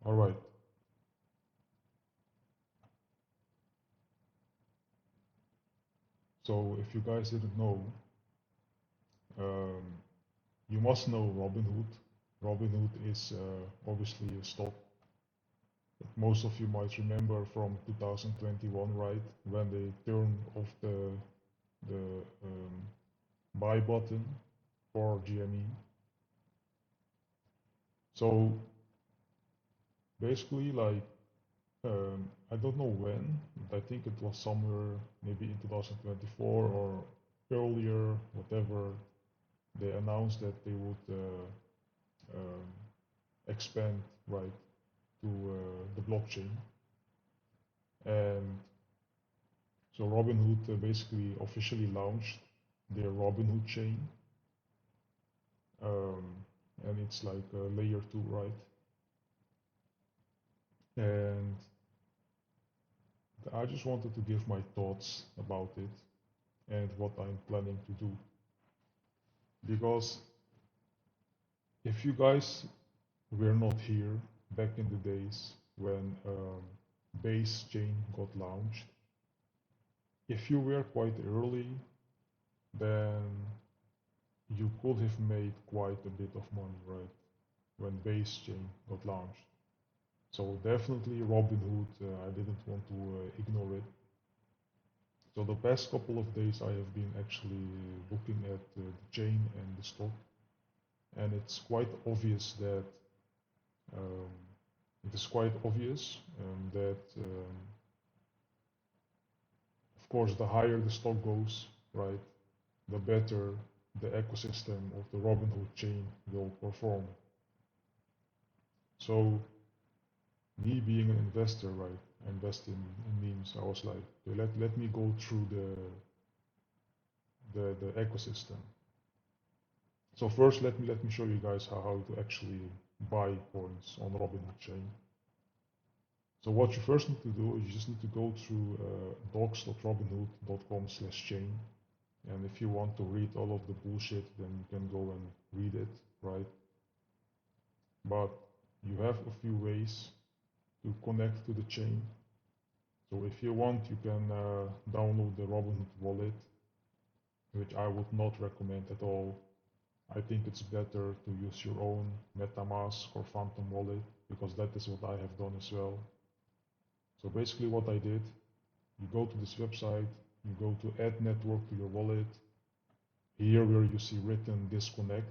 All right. So if you guys didn't know, um, you must know Robinhood. Robinhood is obviously a stock that most of you might remember from 2021, right? When they turned off the buy button for GME. So basically, like I don't know when, but I think it was somewhere maybe in 2024 or earlier, whatever. They announced that they would um, expand right to the blockchain, and so Robinhood basically officially launched their Robinhood chain, um, and it's like layer two, right? And I just wanted to give my thoughts about it and what I'm planning to do, because if you guys were not here back in the days when Base chain got launched, if you were quite early, then you could have made quite a bit of money, right? When Base chain got launched. So definitely Robinhood, I didn't want to ignore it. So the past couple of days I have been actually looking at the chain and the stock, and it's quite obvious that um, it is quite obvious that of course the higher the stock goes, right, the better the ecosystem of the Robinhood chain will perform. So me being an investor, right, I invest in memes. I was like, okay, let me go through the ecosystem. So first, let me show you guys how to actually buy coins on Robinhood chain. So what you first need to do is you just need to go through docs.robinhood.com/chain, and if you want to read all of the bullshit, then you can go and read it, right? But you have a few ways to connect to the chain. So if you want, you can download the Robinhood wallet, which I would not recommend at all. I think it's better to use your own MetaMask or Phantom wallet, because that is what I have done as well. So basically what I did, you go to this website, you go to add network to your wallet. Here where you see written disconnect,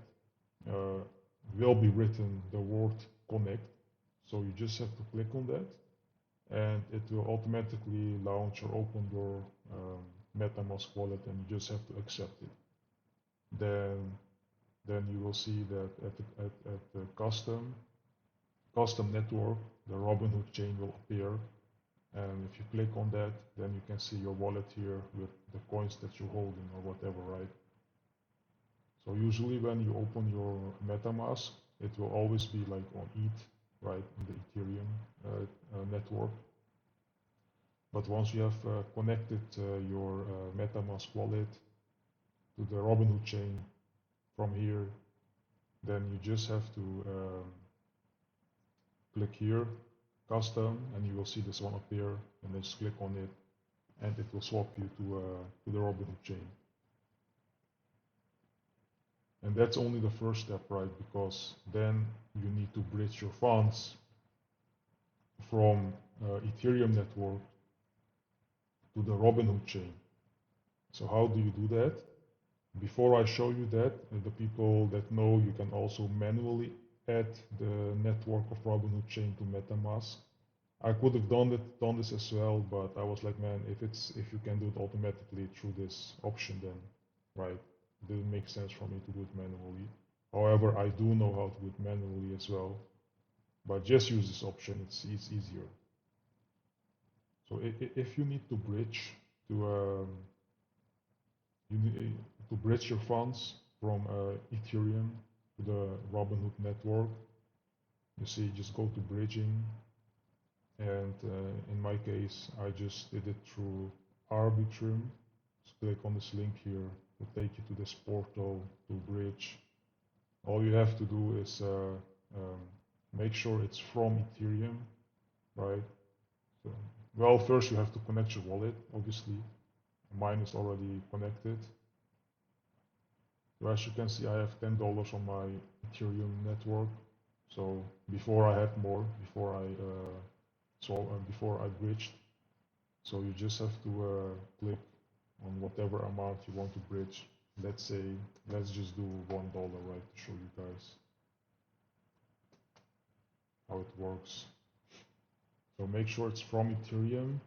uh, will be written the word connect. So you just have to click on that, and it will automatically launch or open your MetaMask wallet, and you just have to accept it. Then you will see that at the custom network, the Robinhood chain will appear. And if you click on that, then you can see your wallet here with the coins that you're holding or whatever, right? So usually when you open your MetaMask, it will always be like on ETH, right, in the Ethereum network. But once you have connected your MetaMask wallet to the Robinhood chain from here, then you just have to click here, custom, and you will see this one appear, and then just click on it, and it will swap you to the Robinhood chain. And that's only the first step, right? Because then you need to bridge your funds from Ethereum network to the Robinhood chain. So how do you do that? Before I show you that, the people that know, you can also manually add the network of Robinhood chain to MetaMask. I could have done this as well, but I was like, man, if you can do it automatically through this option, then right, it didn't make sense for me to do it manually. However, I do know how to do it manually as well, but just use this option. It's easier. So if you need to bridge to you need to bridge your funds from Ethereum to the Robinhood network, you see, just go to bridging, and in my case, I just did it through Arbitrum. Just click on this link here to take you to this portal to bridge. All you have to do is make sure it's from Ethereum, right? So, well, first you have to connect your wallet, obviously. Mine is already connected. So as you can see, I have $10 on my Ethereum network. So before I had more, before I bridged. So you just have to click on whatever amount you want to bridge. Let's just do $1, right, to show you guys how it works. So make sure it's from Ethereum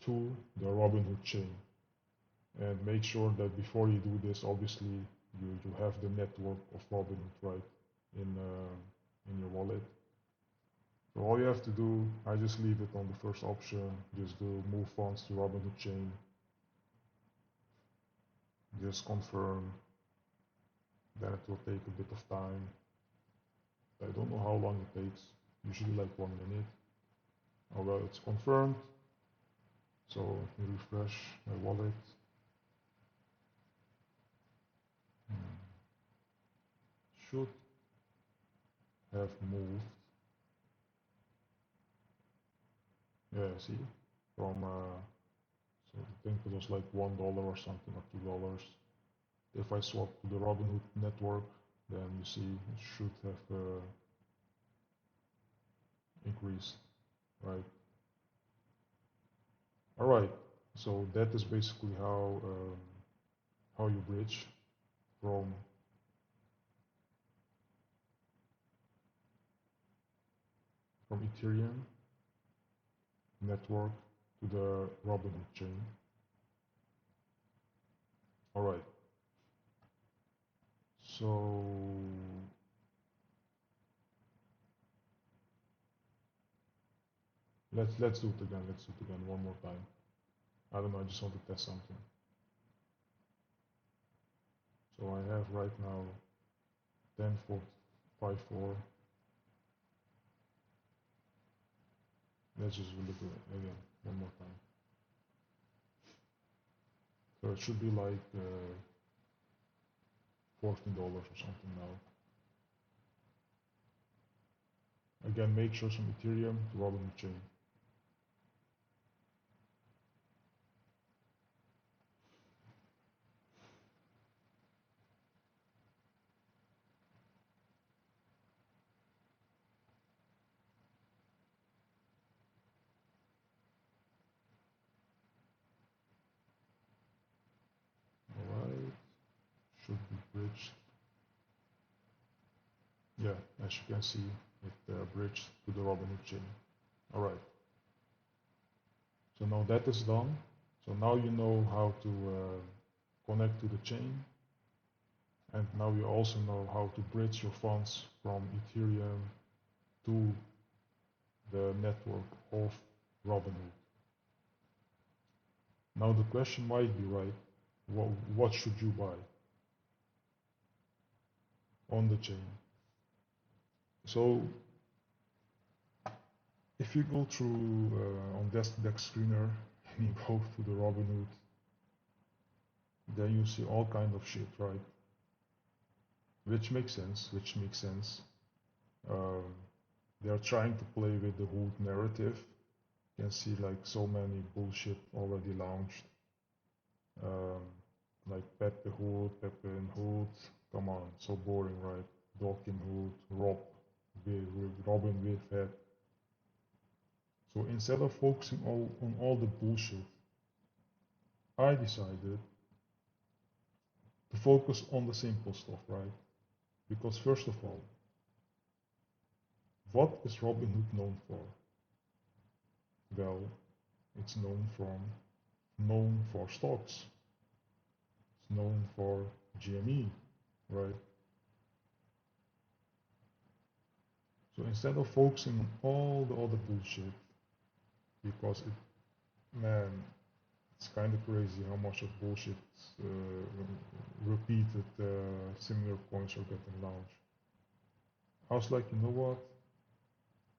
to the Robinhood chain. And make sure that before you do this, obviously, you have the network of Robinhood, right, in your wallet. So all you have to do, I just leave it on the first option, just do move funds to Robinhood chain. Just confirm, then it will take a bit of time. I don't know how long it takes, usually like 1 minute. Oh well, it's confirmed. So let me refresh my wallet. Should have moved. Yeah, see, from so I think it was like $1 or something, or $2. If I swap to the Robinhood network, then you see it should have increased, right? All right, so that is basically how you bridge from Ethereum network to the Robinhood chain. All right, so let's do it again. Let's do it again one more time. I don't know. I just want to test something. So I have right now 10.54. Let's just look at it again one more time. So it should be like $14 or something now. Again, make sure some Ethereum to Robinhood chain. Alright, should be bridged. Yeah, as you can see, it bridged to the Robinhood chain. Alright, so now that is done. So now you know how to connect to the chain, and now you also know how to bridge your funds from Ethereum to the network of Robinhood. Now the question might be, right, what should you buy on the chain? So if you go through on Desk Screener and you go to the Robinhood, then you see all kind of shit, right? Which makes sense. They are trying to play with the Hood narrative. You can see like so many bullshit already launched. Like Pepe Hood, Pepe and Hood. Come on, so boring, right? Dawkin Hood, Robin with head. So instead of focusing on all the bullshit, I decided to focus on the simple stuff, right? Because first of all, what is Robinhood known for? Well, it's known for stocks. It's known for GME, right? So instead of focusing on all the other bullshit, because man, it's kind of crazy how much of bullshit repeated similar coins are getting launched. I was like, you know what?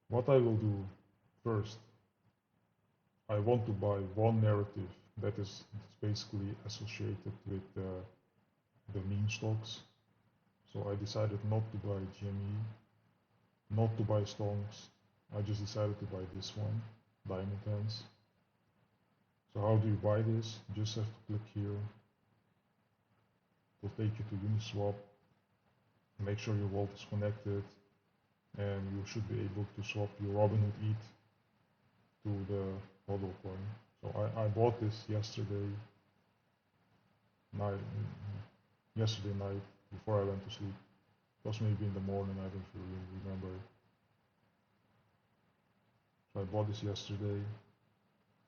What I will do first, I want to buy one narrative that is basically associated with the meme stocks. So I decided not to buy GME. not to buy stocks. I just decided to buy this one, Diamond Hands. So how do you buy this? You just have to click here. It will take you to Uniswap. Make sure your wallet is connected, and you should be able to swap your Robinhood ETH to the HODL coin. So I bought this yesterday night, before I went to sleep. It was maybe in the morning, I don't really remember. So I bought this yesterday,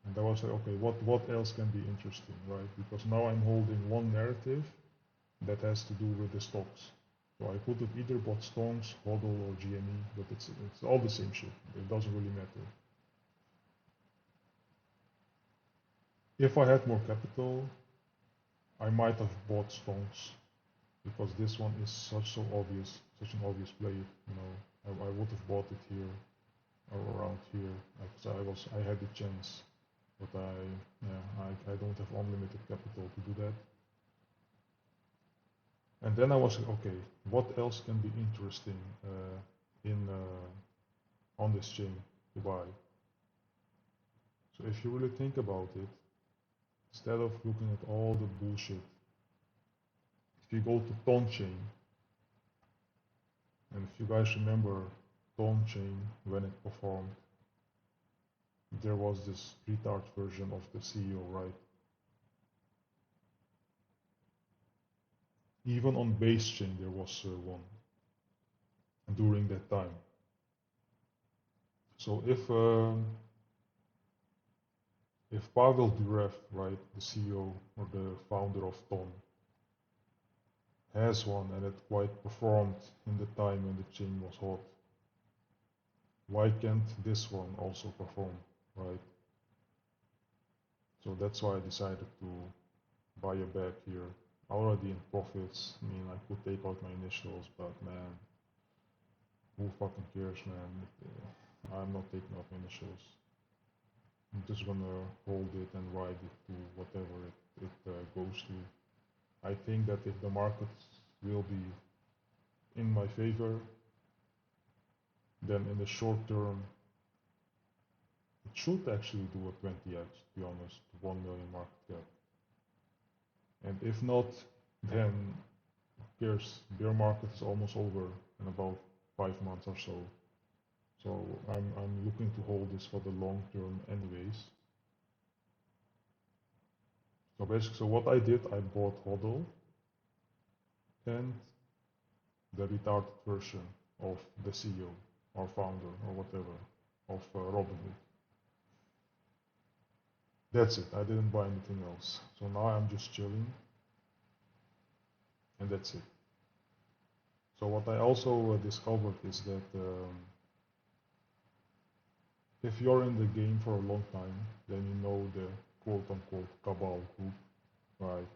and I was like, okay, what else can be interesting, right? Because now I'm holding one narrative that has to do with the stocks. So I could have either bought stocks, HODL, or GME, but it's all the same shit. It doesn't really matter. If I had more capital, I might have bought stocks, because this one is such an obvious play. You know, I would have bought it here or around here. I had the chance, but I don't have unlimited capital to do that. And then I was like, okay, what else can be interesting on this chain to buy? So if you really think about it, instead of looking at all the bullshit, if you go to Ton chain, and if you guys remember Ton chain when it performed, there was this retard version of the CEO, right? Even on base chain there was one during that time. So if Pavel Durov, right, the CEO or the founder of Ton, has one and it quite performed in the time when the chain was hot, why can't this one also perform, right? So that's why I decided to buy a bag here. Already in profits. I mean, I could take out my initials, but man, who fucking cares, man? I'm not taking out my initials. I'm just gonna hold it and ride it to whatever it goes to. I think that if the market will be in my favor, then in the short term, it should actually do a 20x, to be honest, 1 million market cap. And if not, then who cares? Bear market is almost over in about 5 months or so. So I'm looking to hold this for the long term anyways. So basically, so what I did, I bought HODL and the retarded version of the CEO or founder or whatever of Robinhood. That's it. I didn't buy anything else. So now I'm just chilling, and that's it. So what I also discovered is that if you're in the game for a long time, then you know the quote-unquote cabal group, right?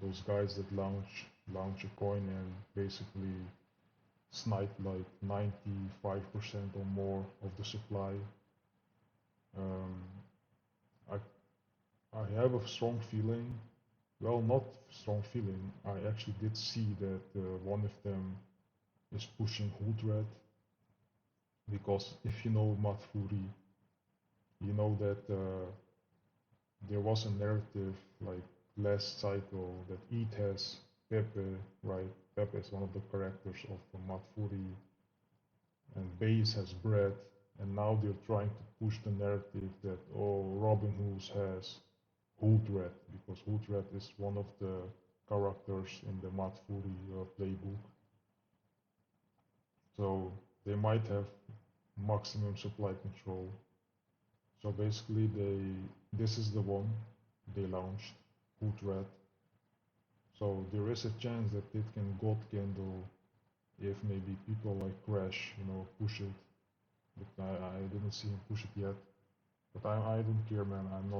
Those guys that launch a coin and basically snipe like 95% or more of the supply. I I have a strong feeling. Well, not strong feeling. I actually did see that one of them is pushing Hood Red, because if you know Matt Fury, you know that there was a narrative like last cycle that ETH has Pepe, right? Pepe is one of the characters of Matt Fury, and Base has Bread, and now they're trying to push the narrative that, oh, Robinhood has Hood Red, because Hood Red is one of the characters in the Matt Fury playbook. So they might have maximum supply control. So basically this is the one they launched, Hood Red. So there is a chance that it can God candle if maybe people like Crash, push it. But I didn't see him push it yet. But I don't care, man. I'm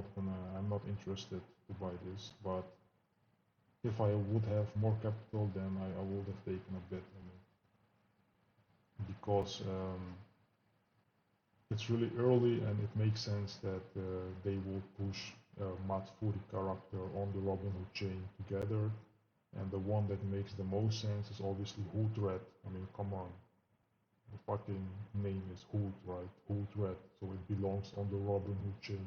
not interested to buy this. But if I would have more capital, then I would have taken a bet on it, because it's really early and it makes sense that they will push Matt Fury character on the Robinhood chain together. And the one that makes the most sense is obviously Hood Red. I mean, come on. the fucking name is Hood, right? Hood Red, so it belongs on the Robinhood chain,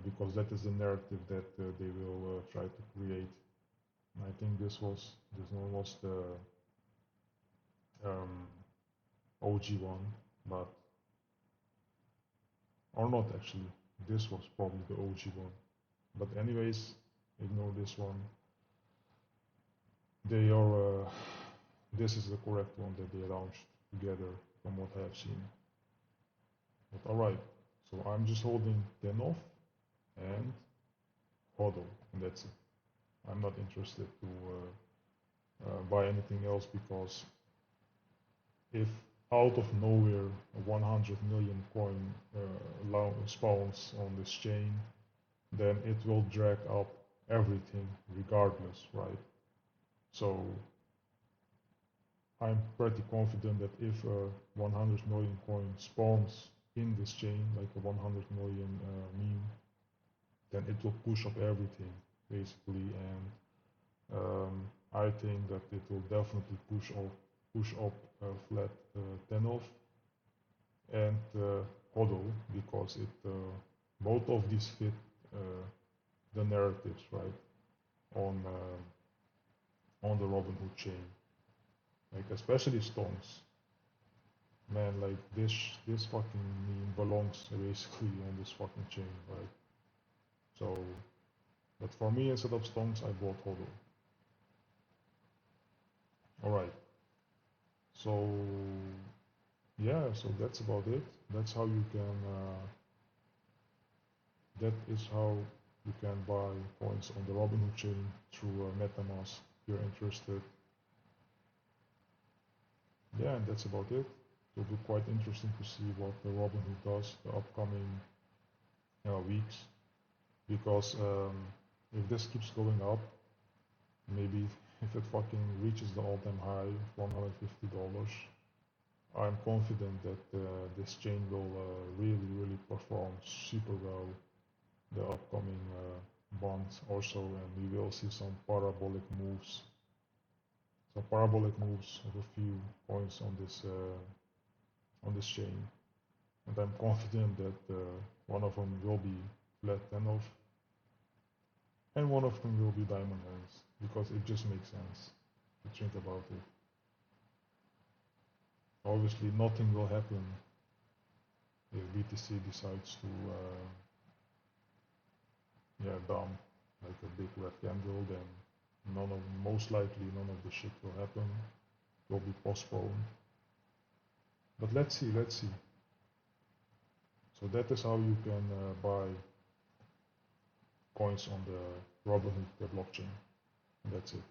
because that is the narrative that they will try to create. And I think this one was the OG one, but or not actually. This was probably the OG one, but anyways, ignore this one. They are. This is the correct one that they launched together, from what I have seen. But alright, so I'm just holding 10 off and hodl, and that's it. I'm not interested to buy anything else, because if out of nowhere a 100 million coin spawns on this chain, then it will drag up everything regardless, right? So I'm pretty confident that if a 100 million coin spawns in this chain, like a 100 million meme, then it will push up everything basically, and I think that it will definitely push up flat 10 off and hodl, because it both of these fit the narratives, right, on the Robinhood chain, like especially Stones. Man, like this fucking meme belongs basically on this fucking chain, right? So, but for me, instead of Stones, I bought hodl. Alright, so yeah, so that's about it. That's how you can that is how you can buy coins on the Robinhood chain through MetaMask if you're interested. Yeah, and that's about it. It'll be quite interesting to see what the Robinhood does the upcoming weeks, because if this keeps going up, maybe if it fucking reaches the all-time high of $150, I'm confident that this chain will really perform super well the upcoming months or so, and we will see some parabolic moves of a few coins on this chain, and I'm confident that one of them will be flat 10 off, and one of them will be diamond hands, because it just makes sense to think about it. Obviously, nothing will happen if BTC decides to dump like a big red candle, then most likely none of the shit will happen. It will be postponed. But let's see. So that is how you can buy coins on the Robinhood blockchain. And that's it.